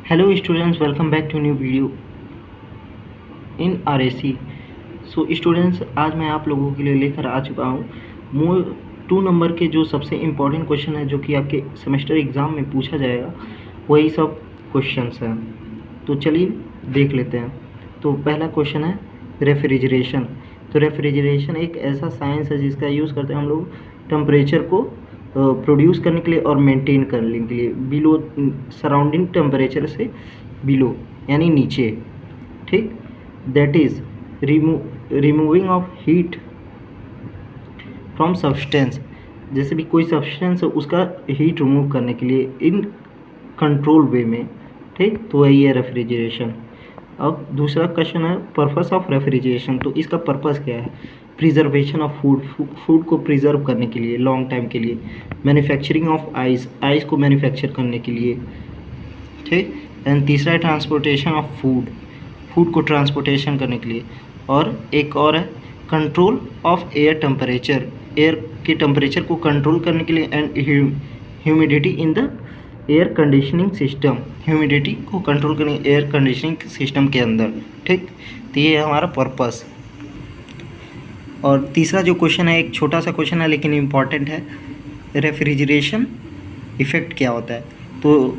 Hello students, welcome back to new video in RAC। So students, आज मैं आप लोगों के लिए लेकर आ चुका हूँ 2 नंबर के जो सबसे इम्पोर्टेंट क्वेश्चन है जो कि आपके सेमेस्टर एग्ज़ाम में पूछा जाएगा, वही सब क्वेश्चंस हैं। तो चलिए देख लेते हैं। तो पहला क्वेश्चन है रेफ्रिजरेशन। तो रेफ्रिजरेशन एक ऐसा साइंस है जिसका यूज़ करते हैं हम लोग टेम्परेचर को प्रोड्यूस करने के लिए और मेंटेन करने के लिए बिलो सराउंडिंग टेम्परेचर से बिलो यानी नीचे, ठीक। That is removing of heat from substance. जैसे भी कोई सब्सटेंस है उसका हीट रिमूव करने के लिए इन कंट्रोल वे में, ठीक। तो वही है रेफ्रिजरेशन। अब दूसरा क्वेश्चन है पर्पस ऑफ रेफ्रिजरेशन। तो इसका पर्पस क्या है? प्रिजर्वेशन ऑफ फूड को प्रिजर्व करने के लिए लॉन्ग टाइम के लिए। मैन्युफैक्चरिंग ऑफ आइस को मैन्युफैक्चर करने के लिए, ठीक। एंड तीसरा है ट्रांसपोर्टेशन ऑफ फूड को ट्रांसपोर्टेशन करने के लिए। और एक और है control of air temperature, air के टेम्परेचर को कंट्रोल करने के लिए। And humidity in the air conditioning system, humidity को कंट्रोल करने एयर कंडीशनिंग सिस्टम के अंदर, ठीक। तो ये है हमारा पर्पस। और तीसरा जो क्वेश्चन है एक छोटा सा क्वेश्चन है लेकिन इम्पॉर्टेंट है। रेफ्रिजरेशन इफेक्ट क्या होता है? तो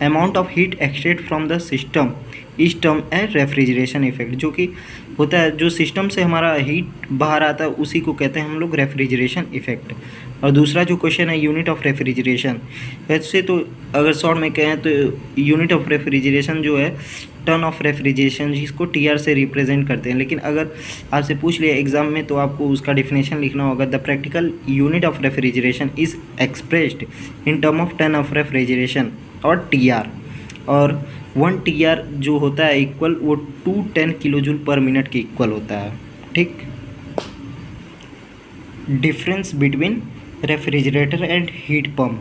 amount of heat extract from the system इस टर्म है रेफ्रिजरेशन इफेक्ट, जो कि होता है जो सिस्टम से हमारा हीट बाहर आता है उसी को कहते हैं हम लोग रेफ्रिजरेशन इफेक्ट। और दूसरा जो क्वेश्चन है यूनिट ऑफ रेफ्रिजरेशन। वैसे तो अगर शॉर्ट में कहें तो यूनिट ऑफ रेफ्रिजरेशन जो है टर्न ऑफ रेफ्रिजरेशन, जिसको TR से रिप्रेजेंट करते हैं। लेकिन अगर आपसे पूछ लिया एग्जाम में तो आपको उसका डिफिनेशन लिखना होगा। The practical unit of refrigeration is expressed in term of turn off refrigeration और TR। और 1 TR जो होता है इक्वल वो 210 किलोजूल पर मिनट के इक्वल होता है, ठीक। Difference between refrigerator and heat pump.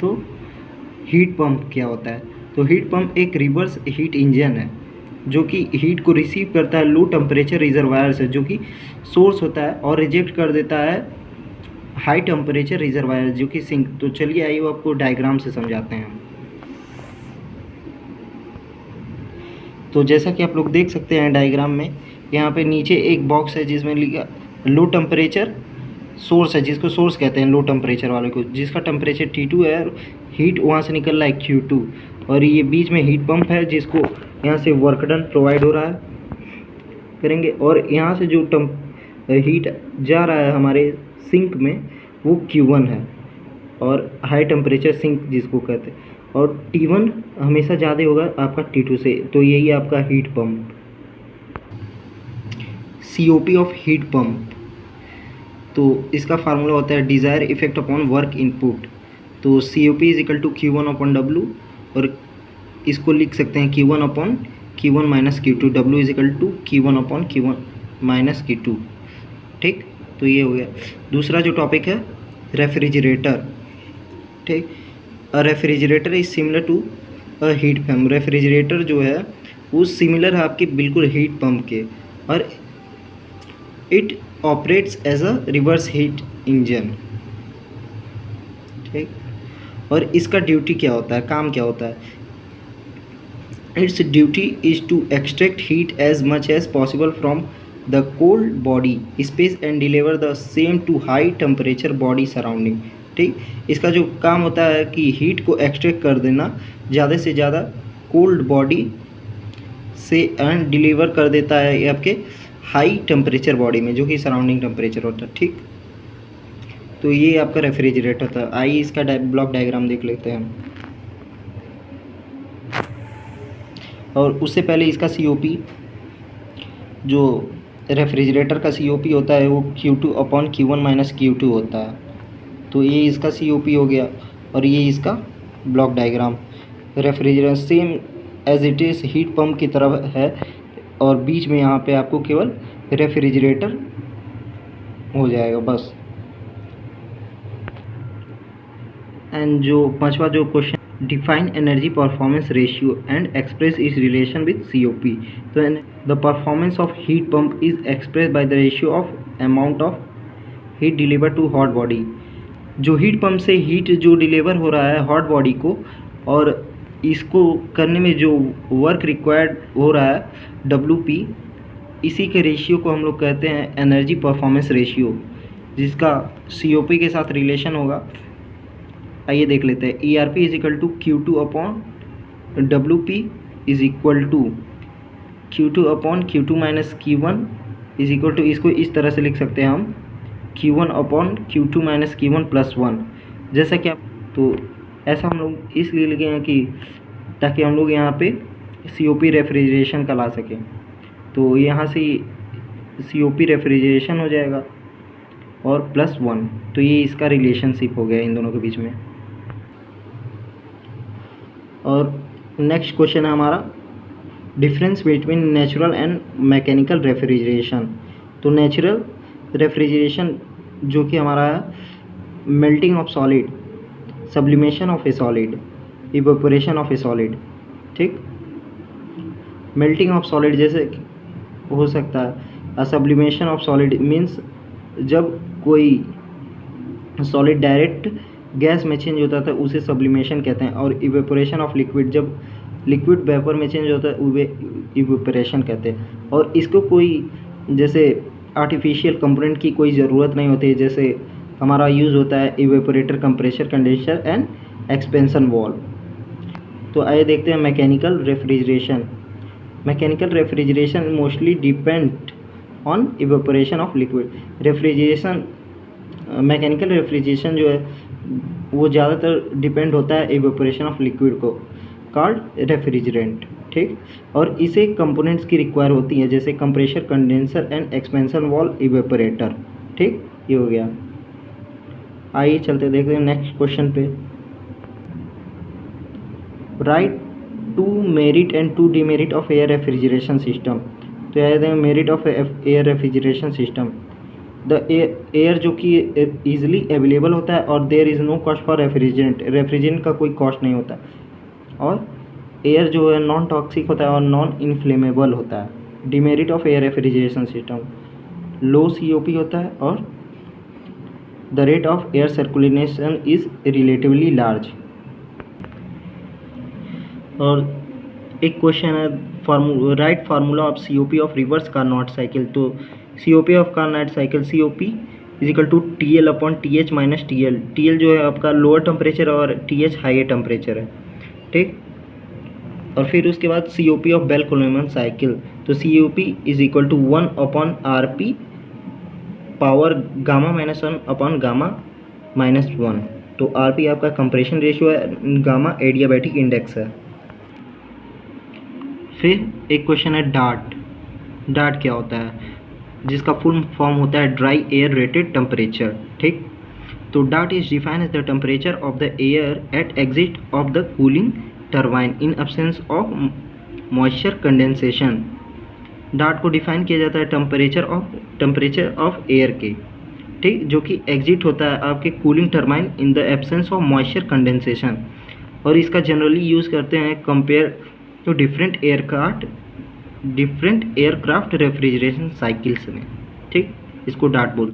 तो हीट पंप क्या होता है? तो हीट पंप एक रिवर्स हीट इंजन है जो कि हीट को रिसीव करता है लो टेम्परेचर रिजर्वायर से, जो कि सोर्स होता है, और रिजेक्ट कर देता है हाई टेम्परेचर रिजर्वायर जो कि सिंक। तो चलिए आइए आपको डायग्राम से समझाते हैं। तो जैसा कि आप लोग देख सकते हैं डायग्राम में, यहाँ पे नीचे एक बॉक्स है जिसमें लिखा लो टेम्परेचर सोर्स है, जिसको सोर्स कहते हैं लो टेम्परेचर वाले को, जिसका टेम्परेचर T2 है और हीट वहाँ से निकल रहा है Q2। और ये बीच में हीट पंप है जिसको यहाँ से वर्क डन प्रोवाइड हो रहा है करेंगे। और यहाँ से जो हीट जा रहा है हमारे सिंक में वो Q1 है, और हाई टेम्परेचर सिंक जिसको कहते हैं। और T1 हमेशा ज़्यादा होगा आपका T2 से। तो यही आपका heat pump. COP of heat pump. तो इसका फार्मूला होता है desire effect upon work input. तो COP is equal to Q1 upon W, और इसको लिख सकते हैं Q1 upon Q1 minus Q2। W is equal to Q1 upon Q1 minus Q2, ठीक। तो ये हो गया। दूसरा जो टॉपिक है रेफ्रिजरेटर, ठीक। A refrigerator is similar to a heat pump. Refrigerator जो है वो सिमिलर है आपके बिल्कुल हीट पंप के, और it operates as a reverse heat engine, ठीक। और इसका ड्यूटी क्या होता है, काम क्या होता है? Its duty is to extract heat as much as possible from the cold body space and deliver the same to high temperature body surrounding, ठीक। इसका जो काम होता है कि हीट को एक्सट्रैक्ट कर देना ज़्यादा से ज़्यादा कोल्ड बॉडी से, एंड डिलीवर कर देता है ये आपके हाई टेम्परेचर बॉडी में जो कि सराउंडिंग टेम्परेचर होता है, ठीक। तो ये आपका रेफ्रिजरेटर था। आइए इसका ब्लॉक डायग्राम देख लेते हैं। और उससे पहले इसका COP, जो रेफ्रिजरेटर का COP होता है वो Q2 upon Q1 minus Q2 होता है। तो ये इसका COP हो गया, और ये इसका block diagram. Refrigerator same as it is heat pump की तरह है, और बीच में यहाँ पे आपको केवल रेफ्रिजरेटर हो जाएगा बस। एंड जो पांचवा जो question, define energy performance ratio and express its relation with COP। तो the performance of heat pump is express by the ratio of amount of heat deliver to hot body. जो heat pump से heat जो deliver हो रहा है hot body को, और इसको करने में जो वर्क रिक्वायर्ड हो रहा है WP, इसी के रेशियो को हम लोग कहते हैं एनर्जी परफॉर्मेंस रेशियो, जिसका COP के साथ रिलेशन होगा। आइए देख लेते हैं। ERP is equal to Q2 upon WP is equal to Q2 upon Q2 minus Q1 is equal to, इसको इस तरह से लिख सकते हैं हम Q1 upon Q2 minus Q1 plus 1। जैसा कि आप, तो ऐसा हम लोग इसलिए लिखे हैं कि ताकि हम लोग यहाँ पे COP रेफ्रिजरेशन का ला सकें। तो यहाँ से COP रेफ्रिजरेशन हो जाएगा और प्लस 1, तो ये इसका रिलेशनशिप हो गया इन दोनों के बीच में। और नेक्स्ट क्वेश्चन है हमारा difference between natural and mechanical refrigeration. तो नेचुरल रेफ्रिजरेशन जो कि हमारा है melting of solid, sublimation of A solid, evaporation of A solid. ठीक, मेल्टिंग ऑफ सॉलिड जैसे हो सकता है, सब्लिमेशन ऑफ सॉलिड मीन्स जब कोई सॉलिड डायरेक्ट गैस में चेंज होता था उसे सब्लिमेशन कहते हैं। और इवेपोरेशन ऑफ लिक्विड, जब लिक्विड वेपर में चेंज होता है इवेपोरेशन कहते हैं। और इसको कोई जैसे आर्टिफिशियल कंपोनेंट की कोई ज़रूरत नहीं होती है, जैसे हमारा यूज़ होता है evaporator, compressor, condenser and expansion valve. तो आइए देखते हैं mechanical refrigeration. Mechanical refrigeration mostly depend on evaporation of liquid. Refrigeration, mechanical refrigeration जो है वो ज़्यादातर डिपेंड होता है इवेपोरेशन ऑफ लिक्विड को, कॉल्ड रेफ्रिजरेंट। ठीक, और इसे कंपोनेंट्स की रिक्वायर होती है, जैसे compressor, condenser and expansion valve, evaporator. ठीक, ये हो गया। आइए चलते देखते हैं नेक्स्ट क्वेश्चन पे। Right 2 merit and 2 demerit of air refrigeration system. तो याद है merit of air refrigeration system, the air जो कि ईजिली अवेलेबल होता है और there is no cost for refrigerant, refrigerant का कोई कॉस्ट नहीं होता। और एयर जो है नॉन टॉक्सिक होता है और नॉन इन्फ्लेमेबल होता है। Demerit of air refrigeration system, low COP होता है और the rate of air circulation is relatively large. और एक क्वेश्चन है write formula of COP of reverse Carnot cycle. तो COP of Carnot cycle, COP is equal to TL upon TH minus TL। TL जो है आपका lower temperature और TH higher temperature है। ठीक, और फिर उसके बाद COP of Bell Coleman cycle. तो COP is equal to 1 upon RP power gamma minus 1 upon gamma minus 1। तो RP आपका कंप्रेशन रेशियो है, गामा एडियाबैटिक इंडेक्स है। फिर एक क्वेश्चन है डार्ट। डार्ट क्या होता है, जिसका फुल फॉर्म होता है ड्राई एयर रेटेड टेम्परेचर। ठीक, तो DART is defined as the temperature of the air at exit of the cooling turbine in absence of moisture condensation. DART को डिफाइन किया जाता है टेम्परेचर ऑफ एयर के, ठीक, जो कि एग्जिट होता है आपके cooling turbine in the absence of moisture condensation. और इसका जनरली यूज़ करते हैं compare to different aircraft refrigeration cycles में। ठीक, इसको डार्ट बोलते हैं।